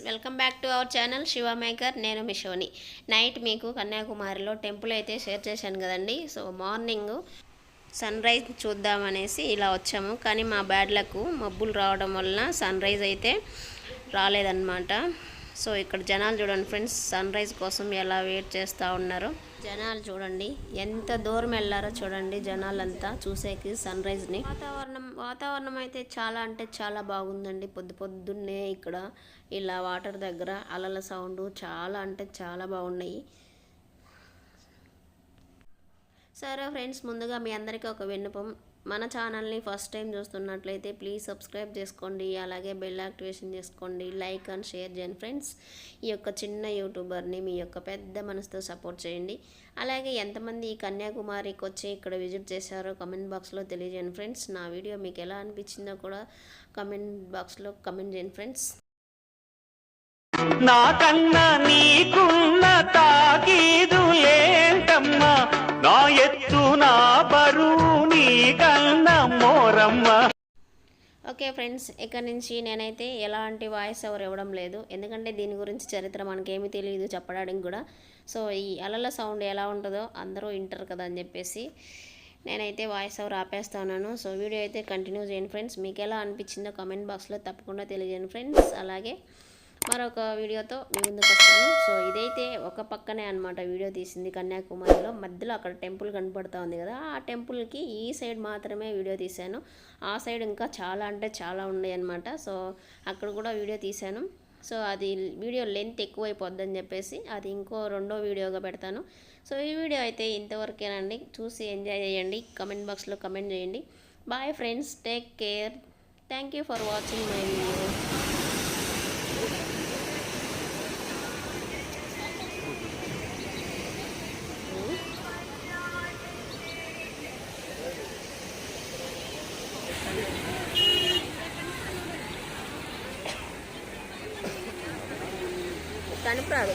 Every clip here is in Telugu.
Welcome back to our channel Shiva maker. నేను మిషోని. నైట్ మీకు కన్యాకుమారిలో టెంపుల్ అయితే షేర్ చేశాను కదండి. సో మార్నింగ్ సన్ రైజ్ చూద్దామనేసి ఇలా వచ్చాము, కానీ మా బ్యాడ్ లక్ మబ్బులు రావడం వలన సన్ రైజ్ అయితే రాలేదన్నమాట. సో ఇక్కడ జనాలు చూడండి ఫ్రెండ్స్, సన్ రైజ్ కోసం ఎలా వెయిట్ చేస్తూ ఉన్నారో. జనాలు చూడండి ఎంత దూరం వెళ్ళారో చూడండి, జనాలంతా చూసేకి సన్ రైజ్ని. వాతావరణం అయితే చాలా అంటే చాలా బాగుందండి. పొద్దున్నే ఇక్కడ ఇలా వాటర్ దగ్గర అలల సౌండ్ చాలా అంటే చాలా బాగున్నాయి. సరే ఫ్రెండ్స్, ముందుగా మీ అందరికీ ఒక విన్నపం, మన ఛానల్ని ఫస్ట్ టైం చూస్తున్నట్లయితే ప్లీజ్ సబ్స్క్రైబ్ చేసుకోండి, అలాగే బెల్ యాక్టివేషన్ చేసుకోండి, లైక్ అండ్ షేర్ చేయండి ఫ్రెండ్స్. ఈ యొక్క చిన్న యూట్యూబర్ని మీ యొక్క పెద్ద మనసుతో సపోర్ట్ చేయండి. అలాగే ఎంతమంది ఈ కన్యాకుమారికి వచ్చి ఇక్కడ విజిట్ చేశారో కమెంట్ బాక్స్లో తెలియజేయండి ఫ్రెండ్స్. నా వీడియో మీకు ఎలా అనిపించిందో కూడా కమెంట్ బాక్స్లో కమెంట్ చేయండి ఫ్రెండ్స్. నాకన్నా నీకున్న తాకీదు ఏంటమ్మా, నా ఎత్తు నా బరువు నీకన్నా మోరమ్మ. ఓకే ఫ్రెండ్స్, ఇక్కడ నుంచి నేనైతే ఎలాంటి వాయిస్ ఓవర్ ఇవ్వడం లేదు, ఎందుకంటే దీని గురించి చరిత్ర మనకేమీ తెలియదు చెప్పడానికి కూడా. సో ఈ అలల సౌండ్ ఎలా ఉంటుందో అందరూ వింటారు కదా అని చెప్పేసి నేనైతే వాయిస్ ఓవర్ ఆపేస్తున్నాను. సో వీడియో అయితే కంటిన్యూ చేయండి ఫ్రెండ్స్. మీకు ఎలా అనిపించిందో కామెంట్ బాక్స్లో తప్పకుండా తెలియజేయండి ఫ్రెండ్స్. అలాగే మరొక వీడియోతో మీ ముందుకు వస్తాను. సో ఇదైతే ఒక పక్కనే అనమాట వీడియో తీసింది, కన్యాకుమారిలో మధ్యలో అక్కడ టెంపుల్ కనపడుతూ ఉంది కదా, ఆ టెంపుల్కి ఈ సైడ్ మాత్రమే వీడియో తీశాను. ఆ సైడ్ ఇంకా చాలా అంటే చాలా ఉన్నాయి అనమాట. సో అక్కడ కూడా వీడియో తీశాను. సో అది వీడియో లెంత్ ఎక్కువైపోద్దని చెప్పేసి అది ఇంకో రెండో వీడియోగా పెడతాను. సో ఈ వీడియో అయితే ఇంతవరకేనండి. చూసి ఎంజాయ్ చేయండి, కమెంట్ బాక్స్లో కమెంట్ చేయండి. Bye friends, take care. Thank you for watching my video. కనుపరాడు.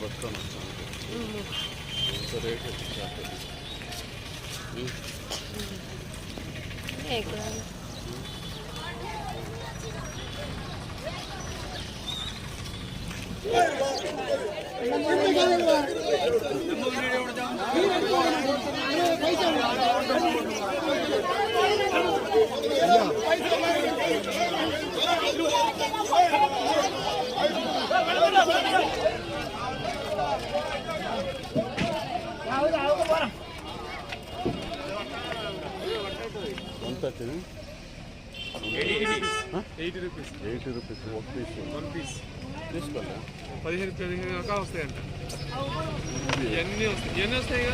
పట్టుకొని వచ్చాను రేట్ ₹80 ఒక పీస్ తీసుకోలే 15 దాకా వస్తాయంట. ఎన్ని వస్తాయి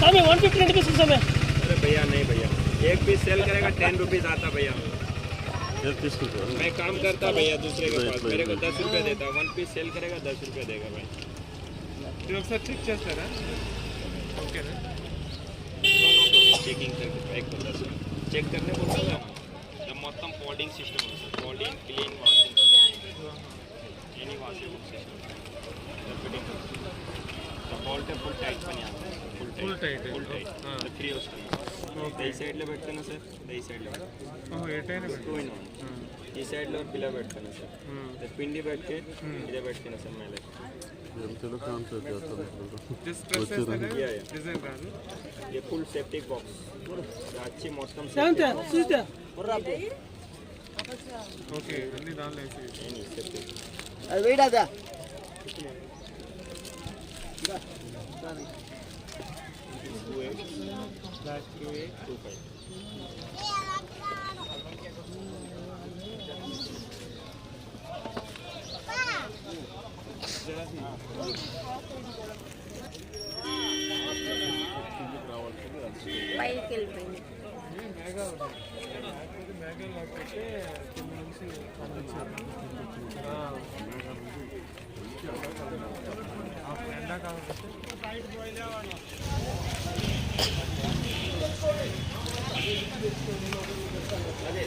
सामने 150 रुपीस समय। अरे भैया नहीं भैया, एक पीस सेल करेगा 10 रुपीस आता भैया। मैं काम करता भैया दूसरे के पास, मेरे को 10 रुपये देता, 1 पीस सेल करेगा 10 रुपये देगा भाई। ఒకసారి చెక్ చేస్తారా? ఓకేనా, चेकिंग करके पैक होता है, चेक करने को बोला जब మొత్తం फोल्डिंग सिस्टम है sir, folding clean washing any washing system fitting bolt full tight పని ఫుల్ టైట్ ఫ్రీ వస్తుంది ఈ సైడ్లో పెట్టుకున్నా సార్ ఈ సైడ్లో ఎటైనా టూ ఇన్ వన్ ఈ సైడ్లో పిల్ల పెట్టుకున్నా సార్ పిండి పెట్టి ఇదే పెట్టుకున్నా సార్ మేలే డిజైన్ రాదు ये फुल सेफ्टी बॉक्स अच्छी మొత్తం ఓకే అన్ని దానిలో వేసి అది వెయిట్ అదా పైకి వెళ్ళిపోయింది. మేఘాలు లేకపోతే కింద నుంచి ఎండాకాలం అదే